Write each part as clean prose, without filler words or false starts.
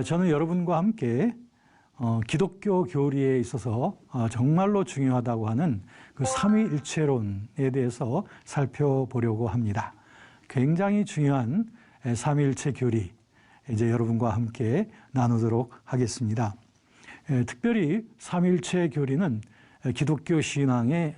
저는 여러분과 함께 기독교 교리에 있어서 정말로 중요하다고 하는 그 삼위일체론에 대해서 살펴보려고 합니다. 굉장히 중요한 삼위일체 교리, 이제 여러분과 함께 나누도록 하겠습니다. 특별히 삼위일체 교리는 기독교 신앙의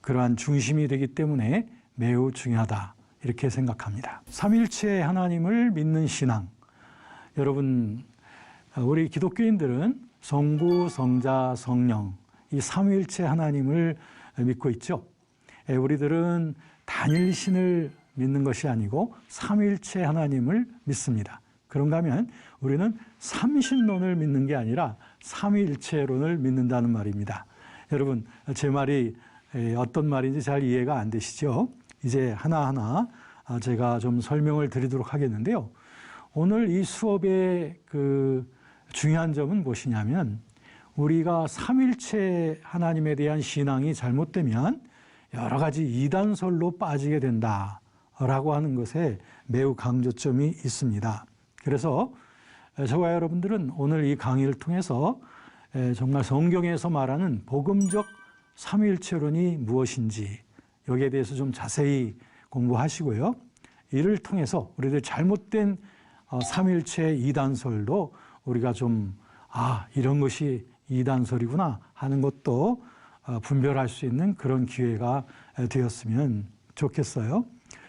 그러한 중심이 되기 때문에 매우 중요하다, 이렇게 생각합니다. 삼위일체 하나님을 믿는 신앙, 여러분, 우리 기독교인들은 성부, 성자, 성령, 이 삼위일체 하나님을 믿고 있죠. 우리들은 단일신을 믿는 것이 아니고 삼위일체 하나님을 믿습니다. 그런가 하면 우리는 삼신론을 믿는 게 아니라 삼위일체론을 믿는다는 말입니다. 여러분, 제 말이 어떤 말인지 잘 이해가 안 되시죠? 이제 하나하나 제가 좀 설명을 드리도록 하겠는데요. 오늘 이 수업의 그 중요한 점은 무엇이냐면, 우리가 삼위일체 하나님에 대한 신앙이 잘못되면 여러 가지 이단설로 빠지게 된다라고 하는 것에 매우 강조점이 있습니다. 그래서 저와 여러분들은 오늘 이 강의를 통해서 정말 성경에서 말하는 복음적 삼위일체론이 무엇인지 여기에 대해서 좀 자세히 공부하시고요. 이를 통해서 우리들 잘못된 삼위일체 이단설도 우리가 좀 이런 것이 이단설이구나 하는 것도 분별할 수 있는 그런 기회가 되었으면 좋겠어요.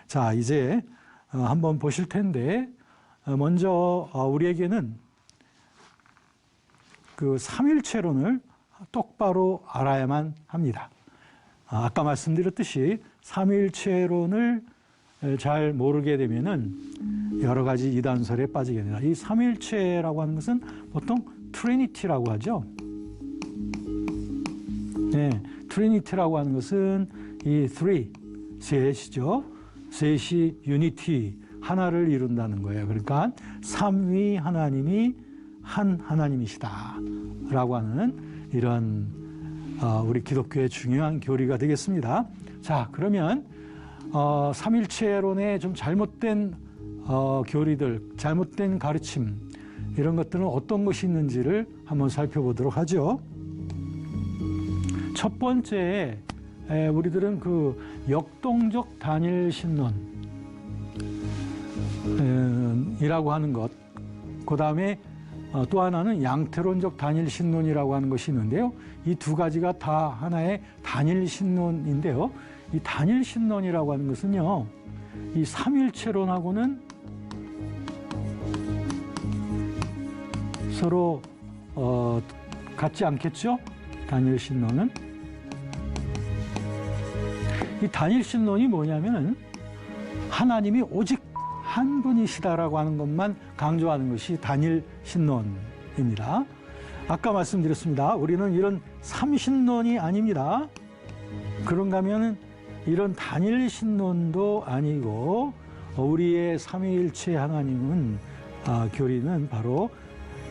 자, 이제 한번 보실 텐데, 먼저 우리에게는 그 삼위일체론을 똑바로 알아야만 합니다. 아까 말씀드렸듯이 삼위일체론을 잘 모르게 되면은 여러 가지 이단설에 빠지게 됩니다. 이 삼위일체라고 하는 것은 보통 트리니티라고 하죠. 네, 트리니티라고 하는 것은 이 셋이죠. 셋이 유니티, 하나를 이룬다는 거예요. 그러니까 삼위 하나님이 한 하나님이시다라고 하는 이런 우리 기독교의 중요한 교리가 되겠습니다. 자, 그러면 삼위일체론의 좀 잘못된 교리들, 잘못된 가르침, 이런 것들은 어떤 것이 있는지를 한번 살펴보도록 하죠. 첫 번째, 우리들은 그 역동적 단일신론이라고 하는 것, 그 다음에 또 하나는 양태론적 단일신론이라고 하는 것이 있는데요. 이 두 가지가 다 하나의 단일신론인데요. 이 단일신론이라고 하는 것은요, 이 삼위일체론하고는 서로 같지 않겠죠? 단일신론은. 이 단일신론이 뭐냐면 하나님이 오직 한 분이시다라고 하는 것만 강조하는 것이 단일신론입니다. 아까 말씀드렸습니다. 우리는 이런 삼신론이 아닙니다. 그런가 하면 이런 단일신론도 아니고, 우리의 삼위일체 하나님은 교리는 바로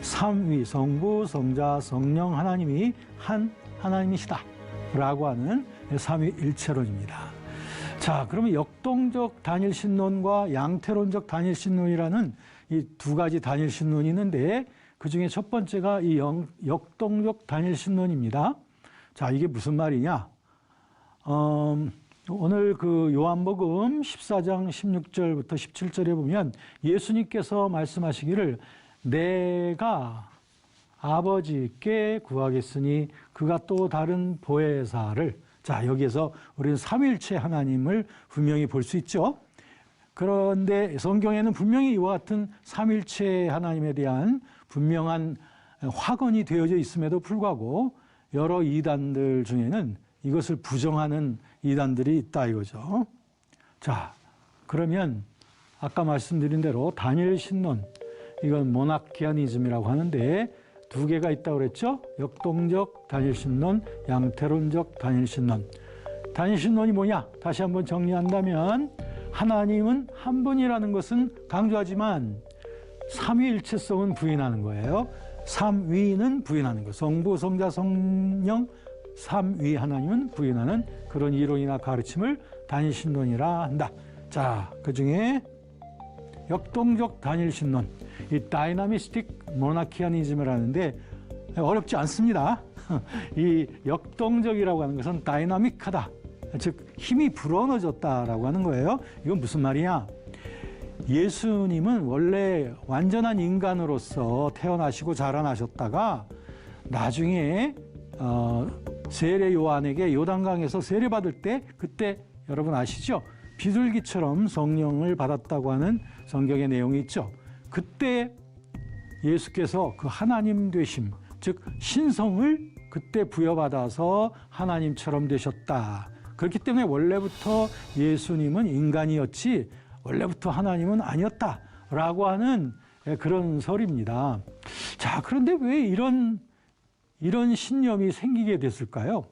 삼위, 성부, 성자, 성령 하나님이 한 하나님이시다 라고 하는 삼위일체론입니다. 자, 그러면 역동적 단일신론과 양태론적 단일신론이라는 이 두 가지 단일신론이 있는데, 그 중에 첫 번째가 이 역동적 단일신론입니다. 자, 이게 무슨 말이냐? 오늘 그 요한복음 14장 16절부터 17절에 보면 예수님께서 말씀하시기를, 내가 아버지께 구하겠으니 그가 또 다른 보혜사를, 자, 여기에서 우리는 삼위일체 하나님을 분명히 볼 수 있죠. 그런데 성경에는 분명히 이와 같은 삼위일체 하나님에 대한 분명한 확언이 되어져 있음에도 불구하고 여러 이단들 중에는 이것을 부정하는 이단들이 있다 이거죠. 자, 그러면 아까 말씀드린 대로 단일신론, 이건 모나키아니즘이라고 하는데 두 개가 있다고 그랬죠. 역동적 단일신론, 양태론적 단일신론. 단일신론이 뭐냐? 다시 한번 정리한다면, 하나님은 한 분이라는 것은 강조하지만 삼위일체성은 부인하는 거예요. 삼위는 부인하는 거. 성부, 성자, 성령 삼위 하나님은 부인하는 그런 이론이나 가르침을 단일신론이라 한다. 자, 그중에 역동적 단일 신론, 이 다이나미스틱 모나키아니즘을 하는데 어렵지 않습니다. 이 역동적이라고 하는 것은 다이나믹하다, 즉 힘이 불어넣어졌다라고 하는 거예요. 이건 무슨 말이냐? 예수님은 원래 완전한 인간으로서 태어나시고 자라나셨다가 나중에 세례 요한에게 요단강에서 세례받을 때, 그때 여러분 아시죠? 비둘기처럼 성령을 받았다고 하는 성경의 내용이 있죠. 그때 예수께서 그 하나님 되심, 즉 신성을 그때 부여받아서 하나님처럼 되셨다. 그렇기 때문에 원래부터 예수님은 인간이었지 원래부터 하나님은 아니었다라고 하는 그런 설입니다. 자, 그런데 왜 이런 신념이 생기게 됐을까요?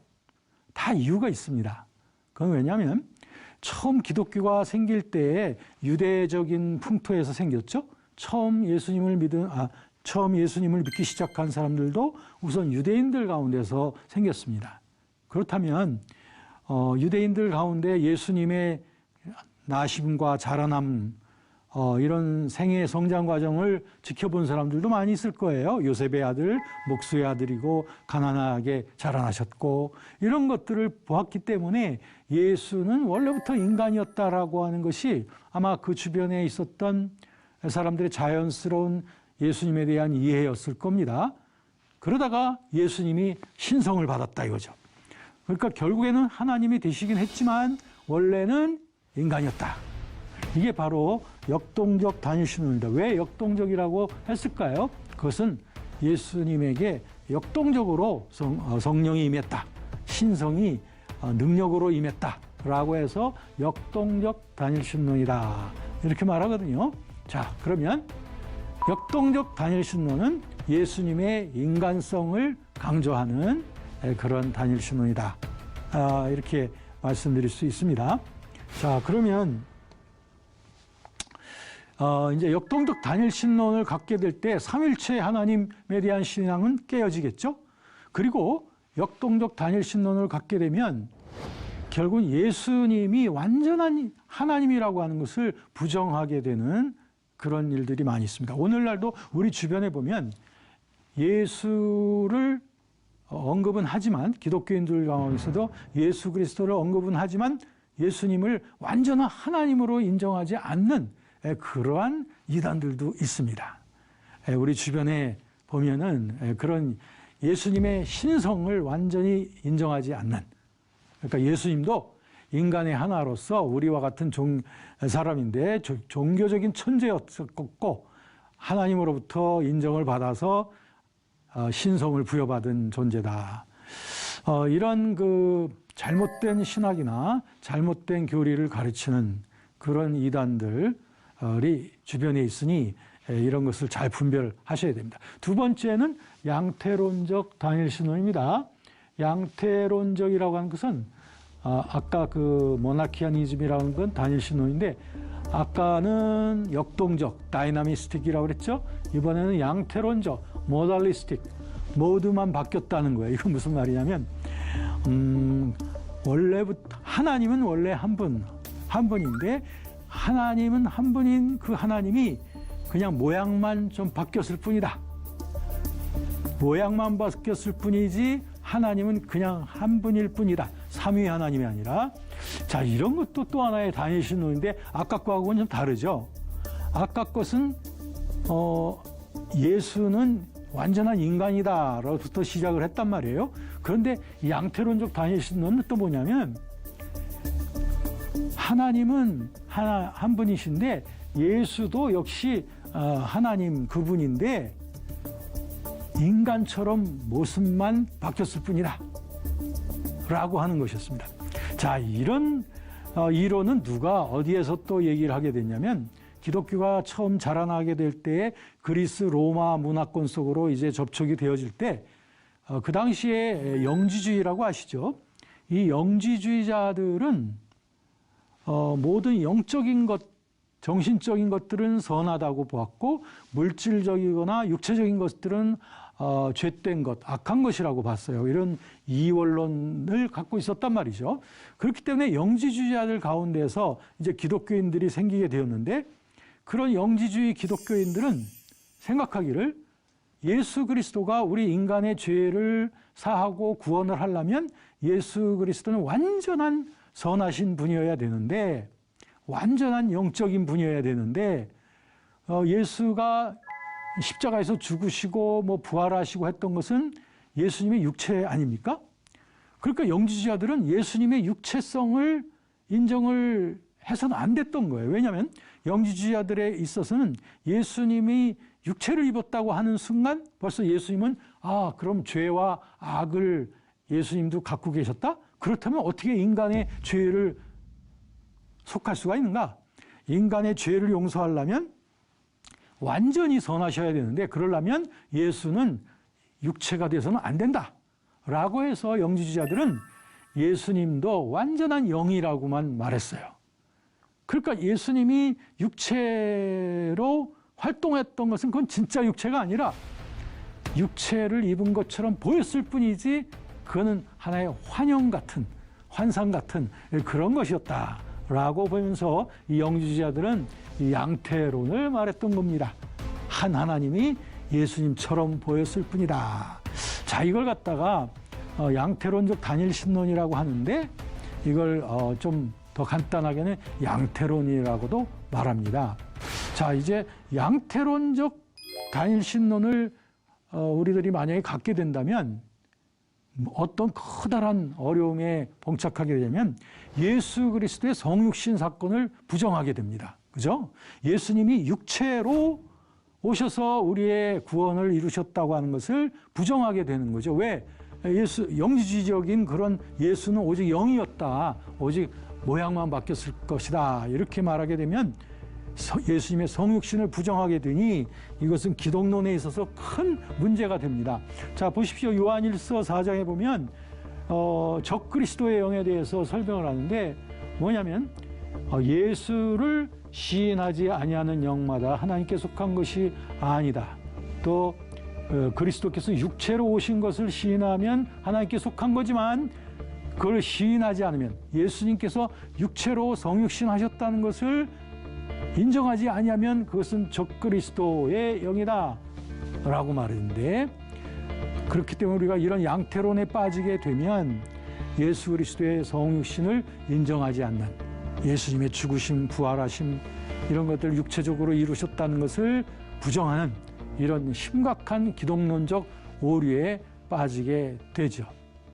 다 이유가 있습니다. 그건 왜냐하면 처음 기독교가 생길 때 유대적인 풍토에서 생겼죠. 처음 예수님을 믿기 시작한 사람들도 우선 유대인들 가운데서 생겼습니다. 그렇다면 유대인들 가운데 예수님의 나심과 자라남, 이런 생애 성장 과정을 지켜본 사람들도 많이 있을 거예요. 요셉의 아들, 목수의 아들이고 가난하게 자라나셨고, 이런 것들을 보았기 때문에 예수는 원래부터 인간이었다라고 하는 것이 아마 그 주변에 있었던 사람들의 자연스러운 예수님에 대한 이해였을 겁니다. 그러다가 예수님이 신성을 받았다 이거죠. 그러니까 결국에는 하나님이 되시긴 했지만 원래는 인간이었다. 이게 바로 역동적 단일 신론입니다. 왜 역동적이라고 했을까요? 그것은 예수님에게 역동적으로 성령이 임했다. 신성이 능력으로 임했다라고 해서 역동적 단일 신론이다. 이렇게 말하거든요. 자, 그러면 역동적 단일 신론은 예수님의 인간성을 강조하는 그런 단일 신론이다. 이렇게 말씀드릴 수 있습니다. 자, 그러면 이제 역동적 단일 신론을 갖게 될 때 삼일체 하나님에 대한 신앙은 깨어지겠죠. 그리고 역동적 단일 신론을 갖게 되면 결국 예수님이 완전한 하나님이라고 하는 것을 부정하게 되는 그런 일들이 많이 있습니다. 오늘날도 우리 주변에 보면 예수를 언급은 하지만, 기독교인들 가운데서도 예수 그리스도를 언급은 하지만 예수님을 완전한 하나님으로 인정하지 않는 그러한 이단들도 있습니다. 우리 주변에 보면은 그런 예수님의 신성을 완전히 인정하지 않는, 그러니까 예수님도 인간의 하나로서 우리와 같은 사람인데 종교적인 천재였었고 하나님으로부터 인정을 받아서 신성을 부여받은 존재다. 이런 그 잘못된 신학이나 잘못된 교리를 가르치는 그런 이단들이 주변에 있으니 이런 것을 잘 분별하셔야 됩니다. 두 번째는 양태론적 단일신론입니다. 양태론적이라고 하는 것은 아까 그 모나키아니즘이라는 건 단일신론인데, 아까는 역동적 다이나미스틱이라고 그랬죠. 이번에는 양태론적 모달리스틱, 모두만 바뀌었다는 거예요. 이건 무슨 말이냐면 원래부터 하나님은 원래 한 분인데 하나님은 한 분인 그 하나님이 그냥 모양만 좀 바뀌었을 뿐이다. 모양만 바뀌었을 뿐이지 하나님은 그냥 한 분일 뿐이다. 삼위 하나님이 아니라. 자, 이런 것도 또 하나의 단일신론인데 아까 거하고는 좀 다르죠. 아까 것은 예수는 완전한 인간이다로부터 시작을 했단 말이에요. 그런데 양태론적 단일신론은 또 뭐냐면 하나님은 한 분이신데 예수도 역시 하나님 그분인데 인간처럼 모습만 바뀌었을 뿐이다 라고 하는 것이었습니다. 자, 이런 이론은 누가 어디에서 또 얘기를 하게 됐냐면, 기독교가 처음 자라나게 될 때에 그리스 로마 문화권 속으로 이제 접촉이 되어질 때 그 당시에 영지주의라고 아시죠? 이 영지주의자들은 모든 영적인 것, 정신적인 것들은 선하다고 보았고 물질적이거나 육체적인 것들은 죄된 것, 악한 것이라고 봤어요. 이런 이원론을 갖고 있었단 말이죠. 그렇기 때문에 영지주의자들 가운데서 이제 기독교인들이 생기게 되었는데, 그런 영지주의 기독교인들은 생각하기를 예수 그리스도가 우리 인간의 죄를 사하고 구원을 하려면 예수 그리스도는 완전한 선하신 분이어야 되는데, 완전한 영적인 분이어야 되는데, 예수가 십자가에서 죽으시고 뭐 부활하시고 했던 것은 예수님의 육체 아닙니까? 그러니까 영지주의자들은 예수님의 육체성을 인정을 해서는 안 됐던 거예요. 왜냐하면 영지주의자들에 있어서는 예수님이 육체를 입었다고 하는 순간 벌써 예수님은 그럼 죄와 악을 예수님도 갖고 계셨다? 그렇다면 어떻게 인간의 죄를 속할 수가 있는가? 인간의 죄를 용서하려면 완전히 선하셔야 되는데, 그러려면 예수는 육체가 돼서는 안 된다 라고 해서 영지주의자들은 예수님도 완전한 영이라고만 말했어요. 그러니까 예수님이 육체로 활동했던 것은 그건 진짜 육체가 아니라 육체를 입은 것처럼 보였을 뿐이지, 그거는 하나의 환영 같은, 환상 같은 그런 것이었다라고 보면서 이 영지주의자들은 이 양태론을 말했던 겁니다. 한 하나님이 예수님처럼 보였을 뿐이다. 자, 이걸 갖다가 양태론적 단일신론이라고 하는데, 이걸 좀 더 간단하게는 양태론이라고도 말합니다. 자, 이제 양태론적 단일신론을 우리들이 만약에 갖게 된다면 어떤 커다란 어려움에 봉착하게 되면 예수 그리스도의 성육신 사건을 부정하게 됩니다. 그죠? 예수님이 육체로 오셔서 우리의 구원을 이루셨다고 하는 것을 부정하게 되는 거죠. 왜? 영지주의적인 그런 예수는 오직 영이었다, 오직 모양만 바뀌었을 것이다, 이렇게 말하게 되면 예수님의 성육신을 부정하게 되니 이것은 기독론에 있어서 큰 문제가 됩니다. 자, 보십시오. 요한일서 4장에 보면 적그리스도의 영에 대해서 설명을 하는데, 뭐냐면 예수를 시인하지 아니하는 영마다 하나님께 속한 것이 아니다. 또 그리스도께서 육체로 오신 것을 시인하면 하나님께 속한 거지만, 그걸 시인하지 않으면, 예수님께서 육체로 성육신 하셨다는 것을 인정하지 아니하면 그것은 적그리스도의 영이다 라고 말했는데, 그렇기 때문에 우리가 이런 양태론에 빠지게 되면 예수 그리스도의 성육신을 인정하지 않는, 예수님의 죽으심, 부활하심, 이런 것들을 육체적으로 이루셨다는 것을 부정하는 이런 심각한 기독론적 오류에 빠지게 되죠.